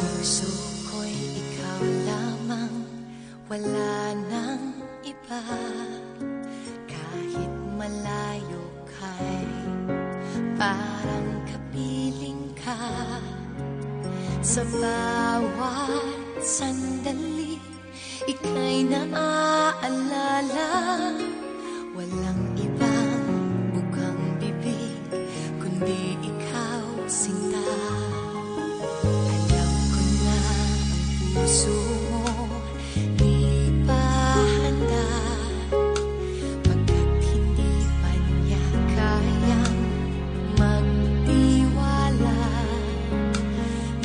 puso ko'y ikaw lamang, wala nang iba. Kahit malayo ka'y parang kapiling ka. Sa bawat sandali, ika'y naaalala. Walang ibang bukang bibig, kundi ikaw, sinta. Alam ko na ang puso mo di pa handa, pagkat hindi pa niya kayang magtiwala.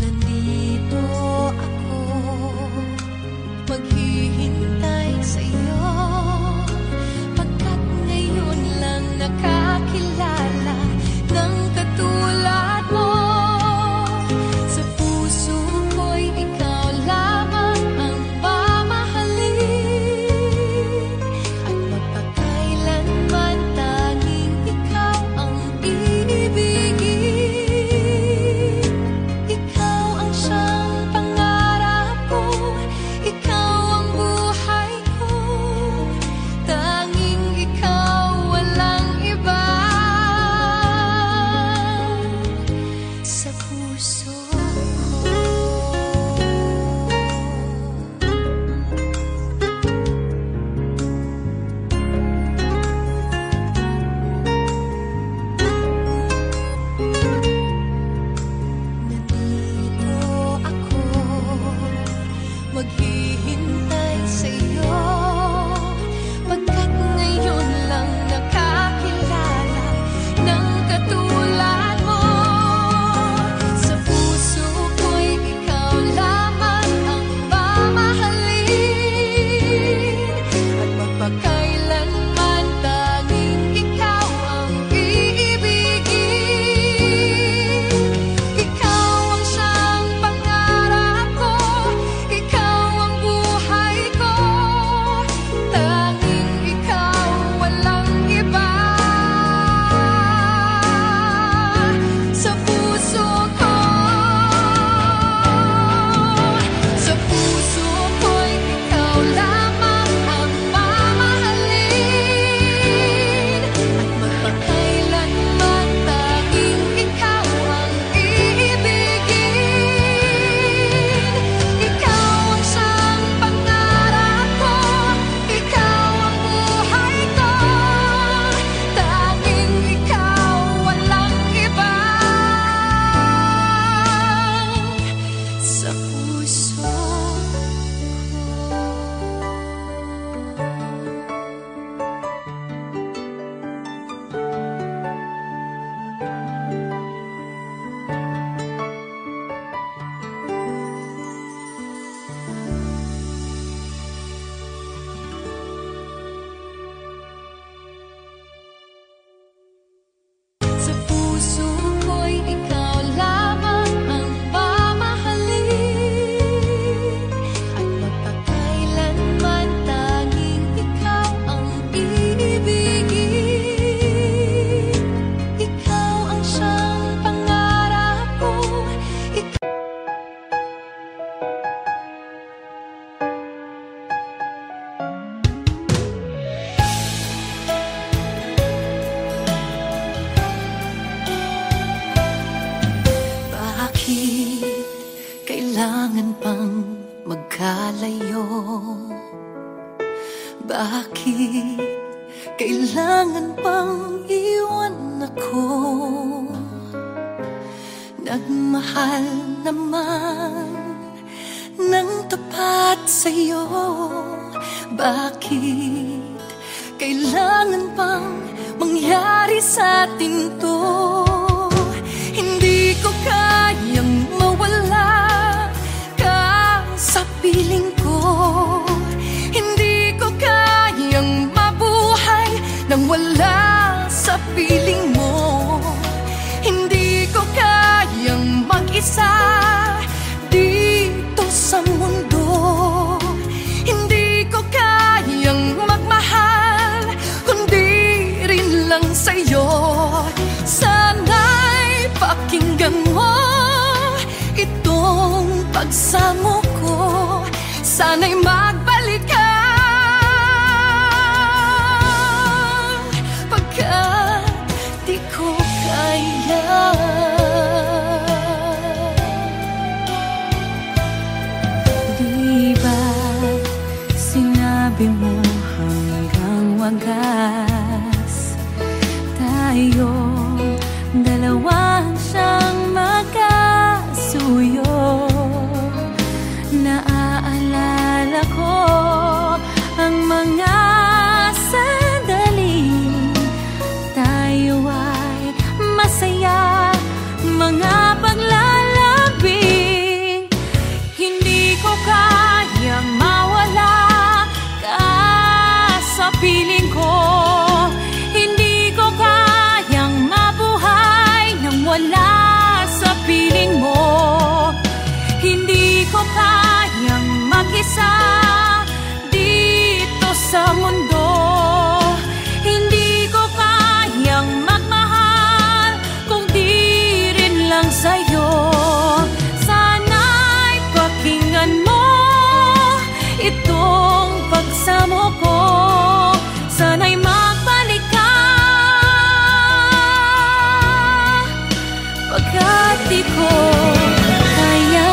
Nandito ako, maghihintay sa'yo, pagkat ngayon lang nakakilala ng katulad mo. Sa puso ko'y ikaw lamang ang mamahalin, at magpakailanman tanging ikaw ang iibigin. Ikaw ang siyang pangarap ko, ikaw ang buhay ko, tanging ikaw, walang iba. Sa puso nandito ako, maghihintay sa'yo, pagkat ngayon lang nakakilala ng katulad mo. Sa puso ko'y ikaw lamang ang mamahalin, at magpakailanman tanging ikaw ang iibigin. Ikaw ang siyang pangarap ko, ikaw ang buhay ko, tanging ikaw, walang iba. Sa puso ko, sa puso ko'y ikaw lamang ang mamahalin, at magpakailanman tanging ikaw ang iibigin. Ikaw ang siyang pangarap ko, ikaw ang buhay ko, tanging ikaw, walang iba. Sa puso ko. Sa puso ko'y ikaw lamang ang mamahalin, at magpakailanman tanging ikaw ang iibigin. Ikaw ang siyang pangarap ko, bakit kailangan pang magkalayo? Bakit kailangan pang iwan ako? Nagmahal naman ng tapat sa'yo. Bakit kailangan pang mangyari sa atin to? Hindi ko kayang mawala ka sa piling ko. Hindi ko kayang mabuhay nang wala sa piling mo. Hindi ko kayang mag-isa dito sa mundo. Hindi ko kayang magmahal kundi rin lang sa'yo. Sana itong pagsamo ko, sana'y magbalik ka. Pagkat di ko kaya. Di ba sinabi mo hanggang wagas tayong dalawang siyang magkasuyo? Naaalala ko ang mga sandaling tayo ay masaya, mga paglalambing. Hindi ko kayang mawala ka sa piling ko. Hindi ko kayang mabuhay nang wala sa piling mo. Hindi ko kayang mag-isa dito sa mundo. Hindi ko kayang magmahal kung di rin lang sa'yo. Sana'y pakinggan mo itong pagsamo ko, sana'y magbalik ka. Pagkat di ko kaya.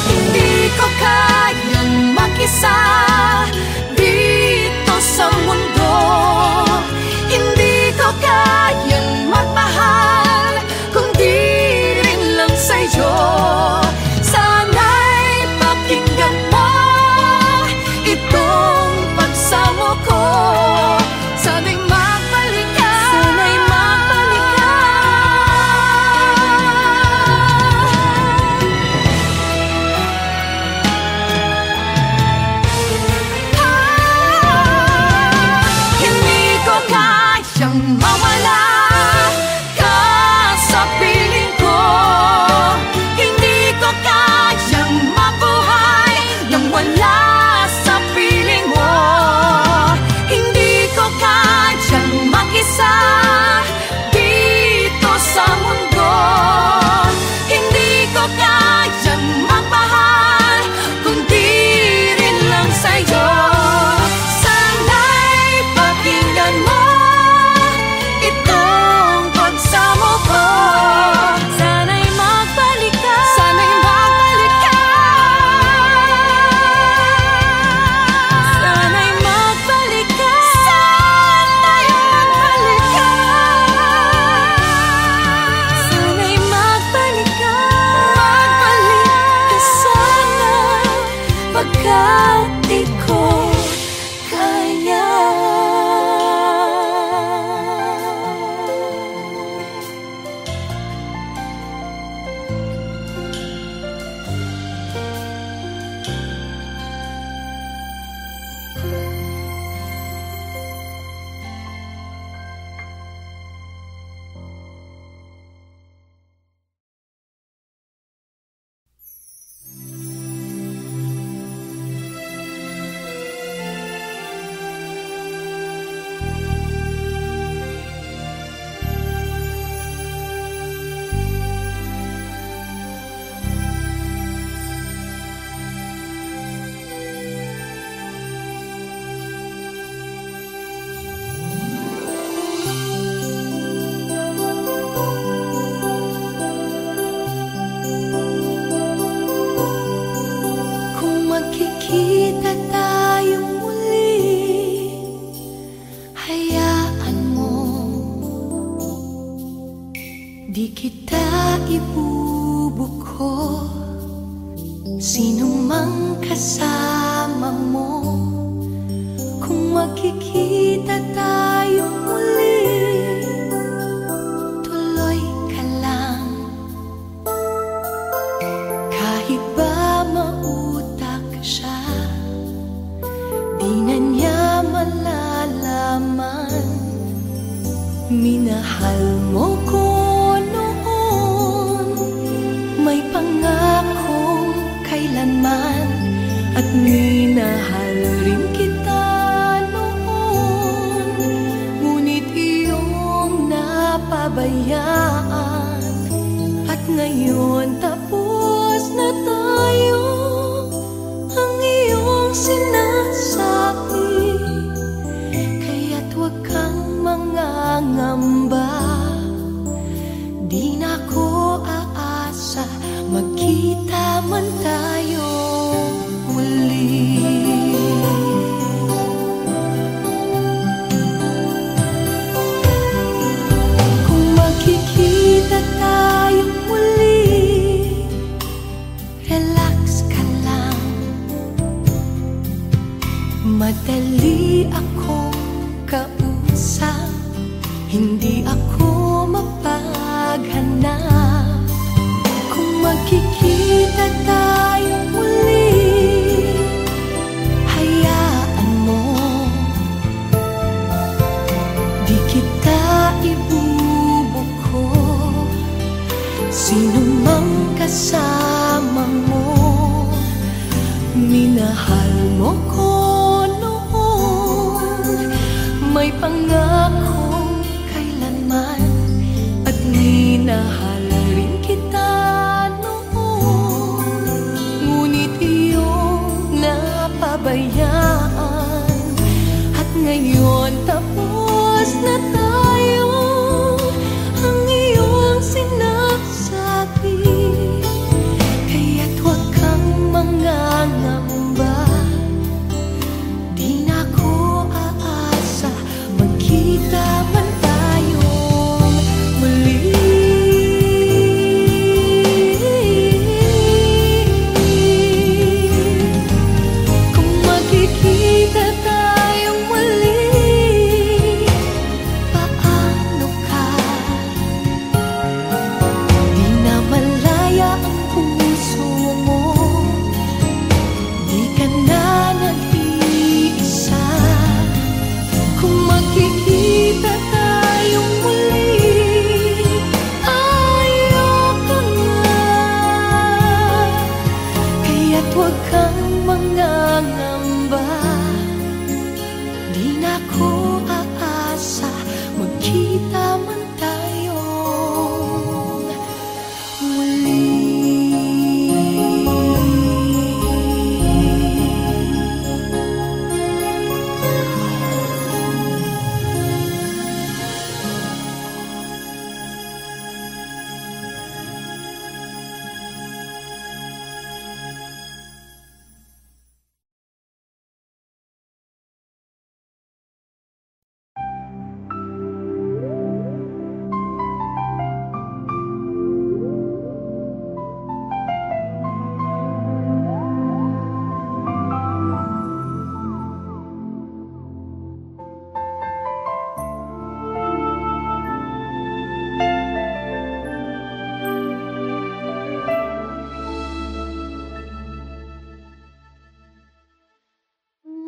Hindi ko kayang mag-isa dito sa mundo. Hindi ko kayang magmahal kung di rin lang sa'yo. Sana'y pakinggan mo itong pagsamo ko, sana'y magbalik ka. Sana'y magbalik ka. Hindi ko kayang mawala ka sa piling ko. Hindi ko kayang mabuhay nang wala sa piling mo. Hindi ko kayang mag-isa dito sa mundo. Hindi ko kayang magmahal kung di rin lang sa'yo. Sana'y pakinggan mo itong pagsamo ko, sana'y magbalik ka. Sana'y magbalik ka. Sana'y magbalik ka. Sana'y magbalik ka. Sana'y magbalik ka. Magbalik ka sana, pagkat di ko kaya. Kung magkikita tayong muli, hayaan mo, di kita ibubuko. Sino mang kasama mo, kung magkikita tayong muli, tuloy ka lang. Kahit ba mautak siya, di na niya malalaman. Minahal mo ko noon, may pangakong kailanman, at minahal rin kita noon, ngunit iyong napabayaan. At ngayon tapos na tayo, ang iyong sinasabi, kaya't huwag kang mangangamba. Di na ko aasa, magkita man tayo muli. Kung magkikita tayo muli, relax ka lang. Madali akong kausap, hindi ako mapaghanap. Kung magkikita tayo muli, hayaan mo, di kita ibubuko. Sino mang kasama mo, minahal mo ko noon, may pangakong kailanman. At minahal rin kita noon, ngunit iyong napabayaan. At ngayon tapos na tayo, ang iyong sinasabi, kaya't huwag kang mangangamba. Di na ko aasa, magkita man tayong muli. Kung magkikita tayong muli, paano ka? Di na malaya ang puso mo, di ka na nag-iisa. Kung magkikita tayong muli, ayoko nga. Kaya't huwag kang mangangamba. Di na ko aasa, magkita man tayong muli.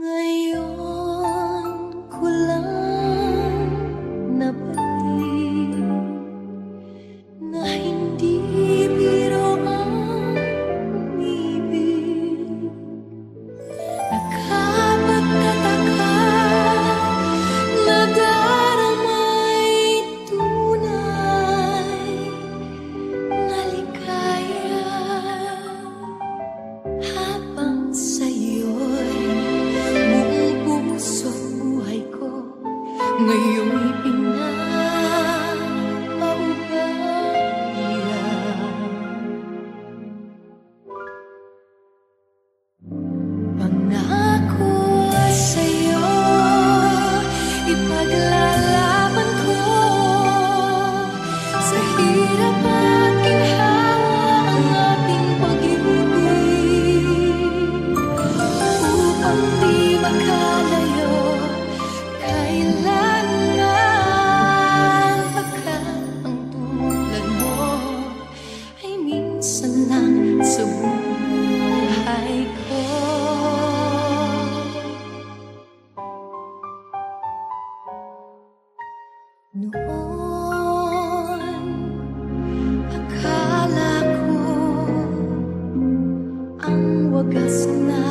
Ngayon ko lang nabatid na hindi biro ang umibig. Nakapagtataka na daramay tunay na ligaya, habang sa'yo'y buong puso't buhay ko ngayong ipinapaubaya. Pangako sa'yo, ipaglalaban ko sa hirap at ginhawa ang ating pag-ibig, upang di makalayo kailanman. Pagkat ang tulad mo ay minsan lang sa buhay ko. Noon, akala ko ang wagas na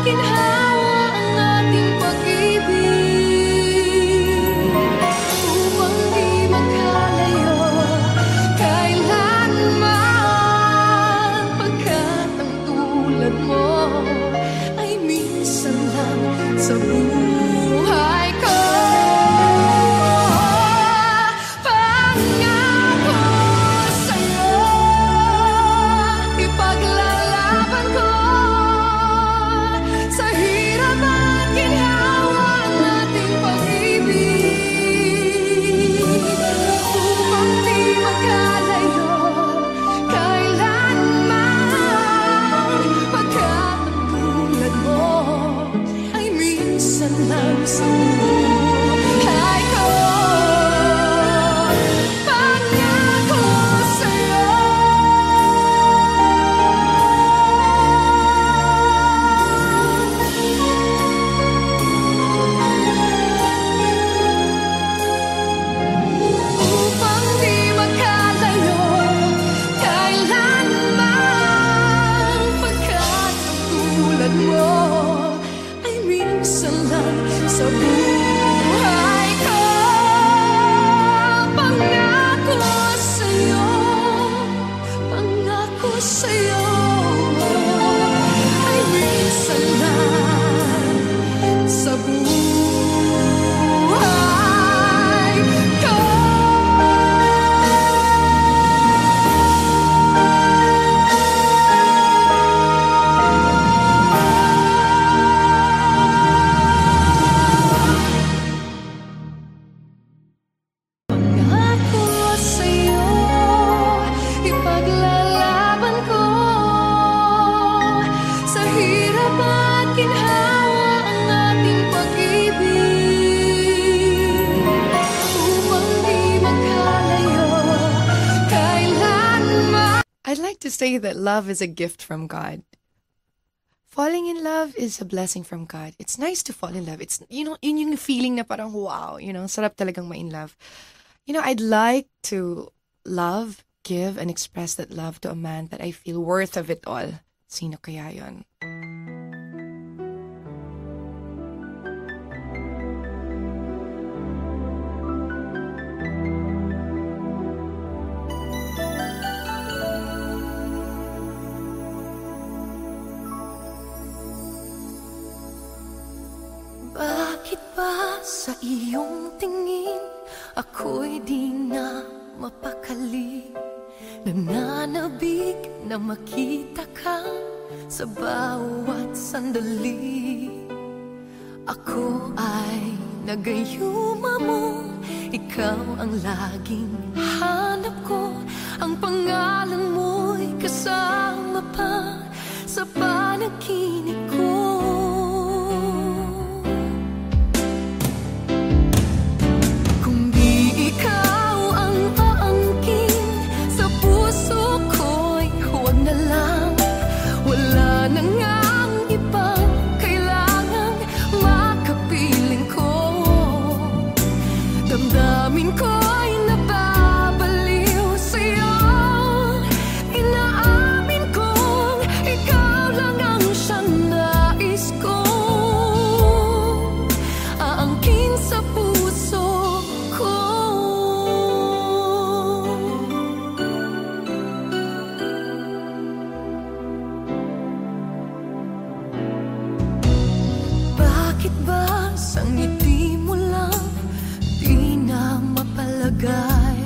ginhawa ang ating pag-ibig upang di magkalayo kailanman, pagkat ang tulad mo ay minsan lang sa buhay ko. Pangako sa'yo, ipaglalaban ko sa hirap at ginhawa ang ating pag-ibig upang di magkalayo kailanman, pagkat ang tulad mo ay minsan lang sa buhay ko. Pangako sa'yo. Upang di magkalayo kailanman, pagkat ang tulad mo ay minsan lang sa buhay ko. Pangako sa'yo, pangako sa'yo, ay minsan lang sa buhay ko. Pangako sa'yo, ipaglalaban ko sa hirap at ginhawa ang ating pag-ibig upang di magkalayo kailanman. I'd like to say that love is a gift from God. Falling in love is a blessing from God. It's nice to fall in love. It's, yun yung feeling na parang wow, sarap talagang ma-in love. I'd like to love, give, and express that love to a man that I feel worth of it all. Sino kaya yun? Bakit ba sa iyong tingin ako'y di na mapakali? Nananabik na makita ka sa bawat sandali. Ako ay nagayuma mo, ikaw ang laging hanap ko. Ang pangalan mo'y kasama pa sa panaginip ko. Damdamin ko'y nababaliw sa'yo. Inaamin kong ikaw lang ang siyang nais ko. Aangkin sa puso ko. Bakit ba sa ngiti mo lang mapalagay?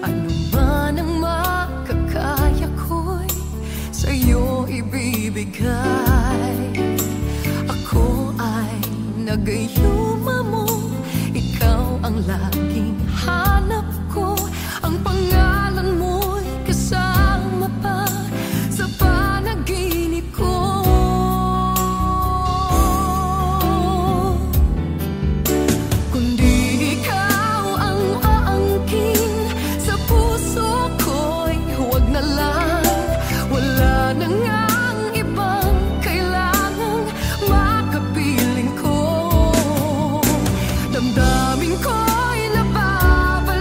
Ano man ang makakaya ko'y sa'yo ibibigay. Ako ay nagayuma mo, ikaw ang laging hanap ko. Ang pangalan mo'y kasama pa sa panaginip ko. Damdamin ko'y nababaliw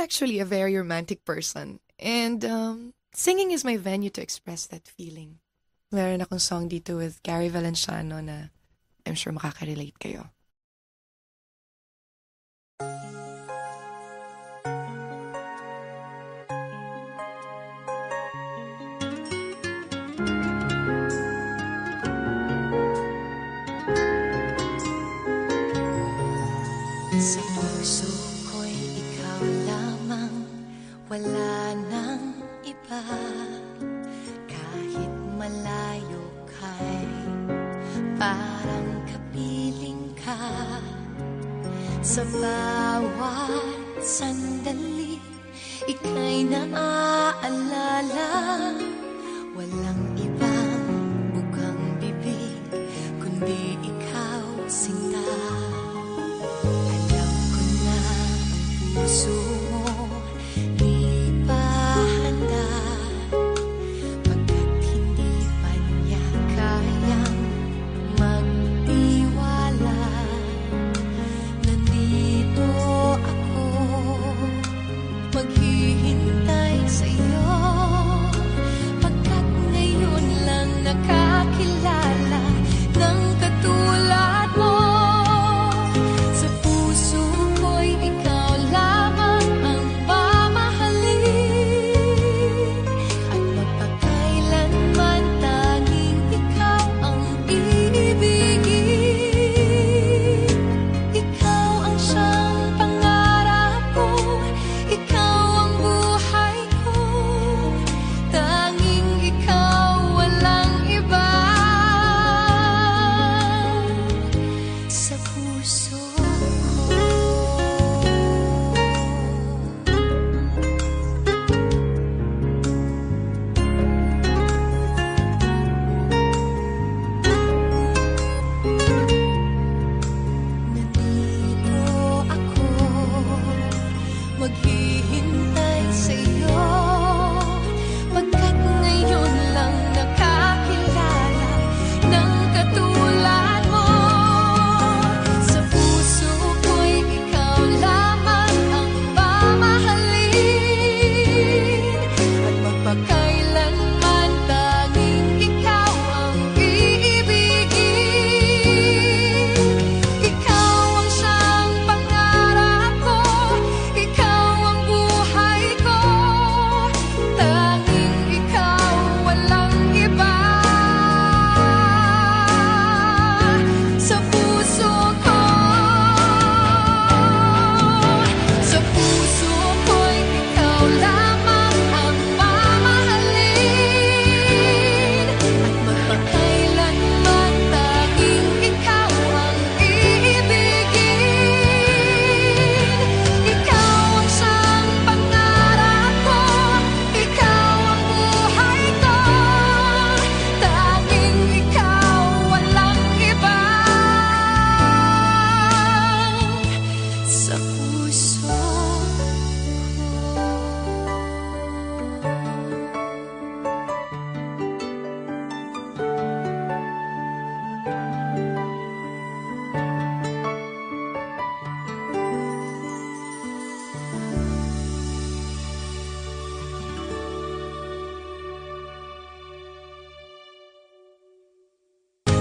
actually a very romantic person. And singing is my venue to express that feeling. Meron akong song dito with Gary Valenciano na I'm sure makaka-relate kayo. Sa puso ko'y ikaw lamang, wala nang iba. Kahit malayo ka'y parang kapiling ka. Sa bawat sandali, ika'y naaalala. Walang ibang bukang bibig, kundi ikaw sinta. Puso mo di pa handa, pagkat hindi pa niya kayang magtiwala. Nandito ako, maghihintay sa'yo, pagkat ngayon lang nakakilala ng katulad mo. Sa puso ko'y ikaw lamang ang mamahalin, at magpakailanman tanging ikaw ang iibigin. Ikaw ang siyang pangarap ko, ikaw ang buhay ko, tanging ikaw, walang iba. Sa puso nandito ako, maghihintay sa'yo, pagkat ngayon lang nakakilala ng katulad mo. Sa puso ko'y ikaw lamang ang mamahalin, at magpakailanman tanging ikaw ang iibigin. Ikaw ang siyang pangarap ko, ikaw ang buhay ko, tanging ikaw, walang iba. Sa puso ko, sa puso ko'y ikaw lamang ang mamahalin, at magpakailanman tanging ikaw ang iibigin. Ikaw ang siyang pangarap ko, ikaw ang buhay ko, tanging ikaw, walang iba. Sa puso ko.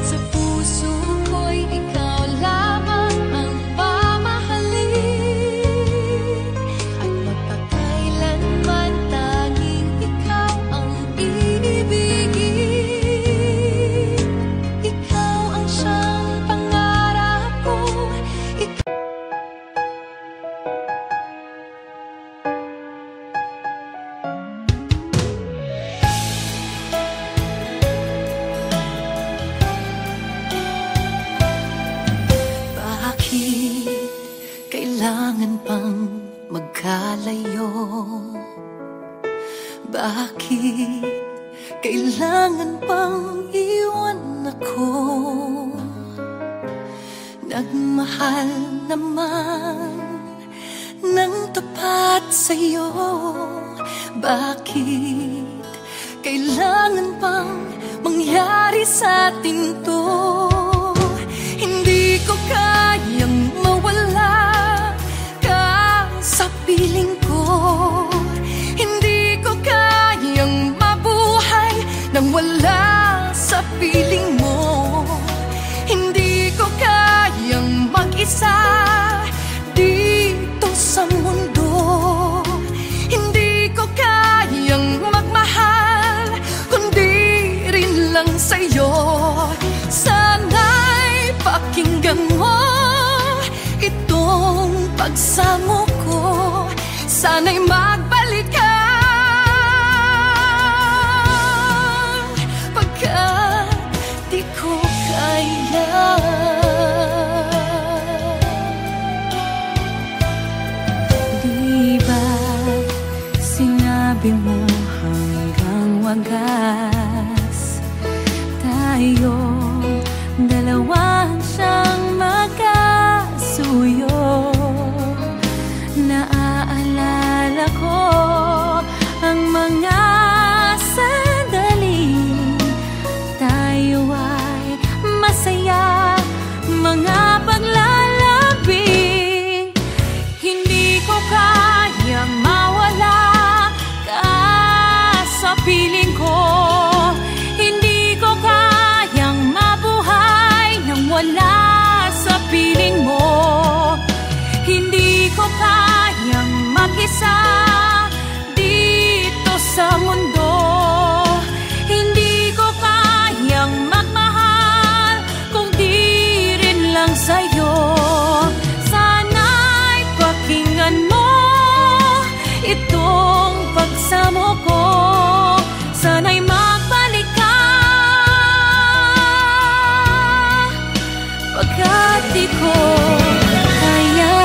Sa puso ko'y ikaw lamang ang mamahalin, at magpakailanman tanging ikaw ang iibigin. Ikaw ang siyang pangarap ko, bakit kailangan pang magkalayo? Bakit kailangan pang iwan ako? Nagmahal naman ng tapat sa'yo, bakit kailangan pang mangyari sa atin to? Hindi ko kayang mawala ka sa piling ko. pagsamo ko, sana'y magbalik ka. Pagkat di ko kaya. Di ba sinabi mo hanggang wagas tayong dalawang siyang magkasuyo? Naaalala ko ang mga sandali tayo ay masaya, mga paglalambing. Hindi ko kayang mawala ka sa piling ko. Hindi ko kayang mabuhay nang wala sa piling mo. Hindi ko kayang mag-isa dito sa mundo. Hindi ko kayang magmahal kung di rin lang sa'yo. Sana'y pakinggan mo itong pagsamo ko. Sana'y magbalik ka. Pagkat di ko kaya.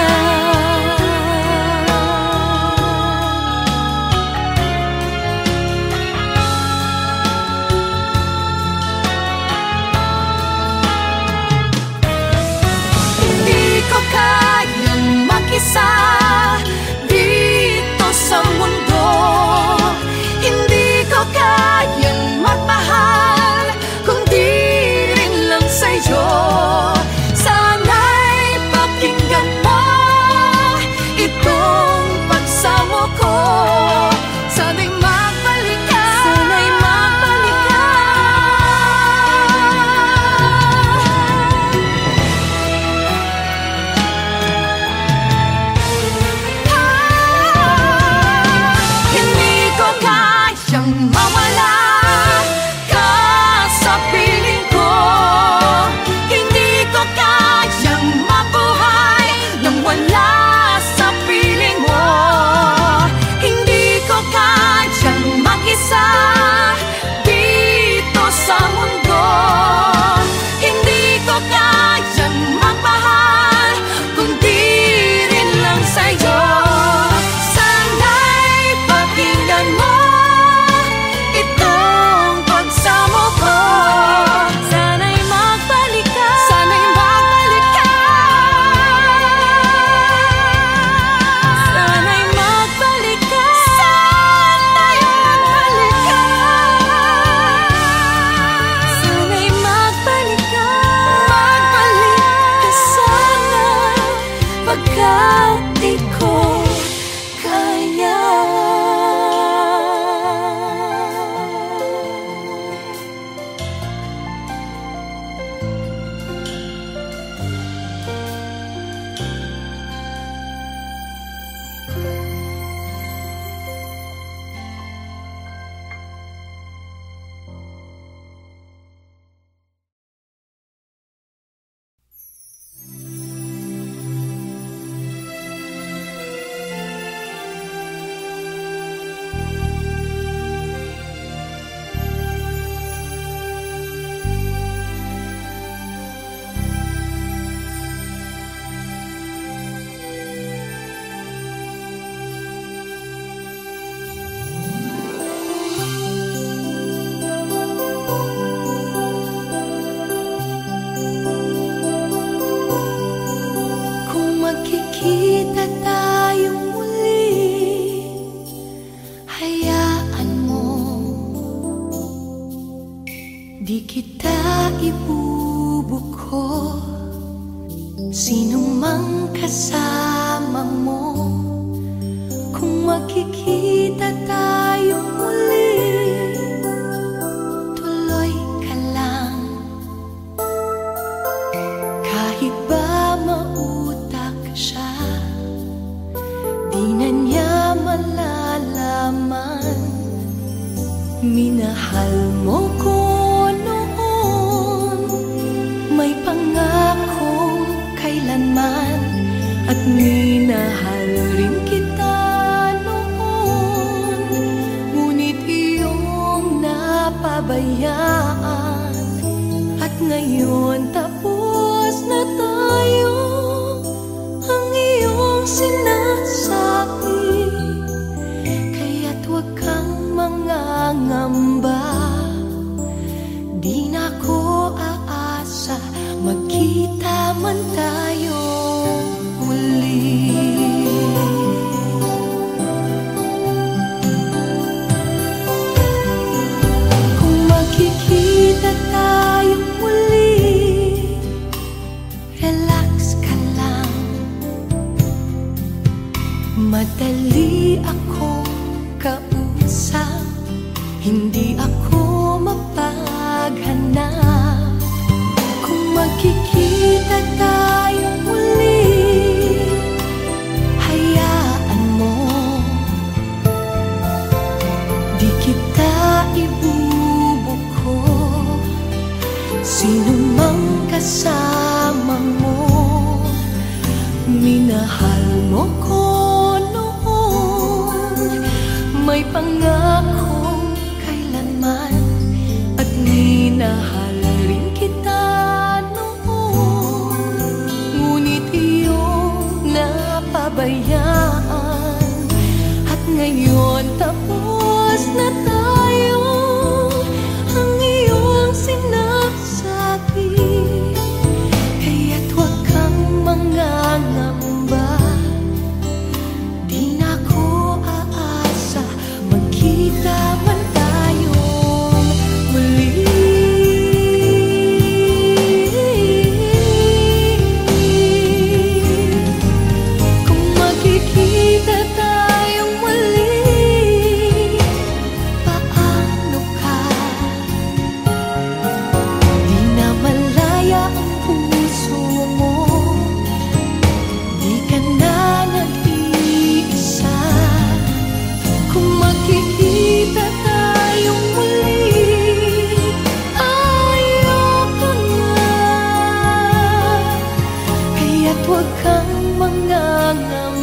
Hindi ko kayang mag-isa dito sa mundo. Hindi ko kayang magmahal kung di rin lang sa'yo. Sana'y pakinggan mo itong pagsamo ko. Sana'y magbalik ka. Sana'y magbalik ka. Hindi ko kayang mawala ka sa piling ko. Hindi ko kayang mabuhay nang wala sa piling mo. Hindi ko kayang mag-isa dito sa mundo. Hindi ko kayang magmahal kung di rin lang sa'yo. Sana'y pakinggan mo itong pagsamo ko. Sana'y magbalik ka. Sana'y magbalik ka. Sana'y magbalik ka. Sana'y magbalik ka. Sana'y magbalik ka. Magbalik ka sana. Pagkat di ko kaya. Kung magkikita tayong muli, hayaan mo, di kita ibubuko. Sino mang kasama mo, kung magkikita tayong muli, tuloy ka lang. Kahit ba mautak siya, di na niya malalaman. Minahal mo ko noon, may pangakong kailanman at minahal rin kita noon. Ngunit iyong napabayaan, at ngayon tapos na tayo. Ang iyong sinasabi, kaya't huwag kang mangangamba. Di na ko aasa, magkita man tayo muli. Kung magkikita tayo muli, relax ka lang. Madali akong kausap, hindi ako mapaghanap. Kung magkikita tayo muli, hayaan mo, di kita ibubuko. Sino mang kasama mo, minahal mo ko noon. May pangakong kailanman, at minahal rin kita noon. Ngunit iyong napabayaan, at ngayon tapos na tayo. Ang iyong sinasabi, kaya't huwag kang mangangamba. Di na ko aasa, magkita man tayo muli. Kung magkikita tayong muli, paano ka? Di na malaya ang puso mo, di ka na nag-iisa. Kung magkikita tayong muli, ayoko na. Kaya't huwag kang mangangamba.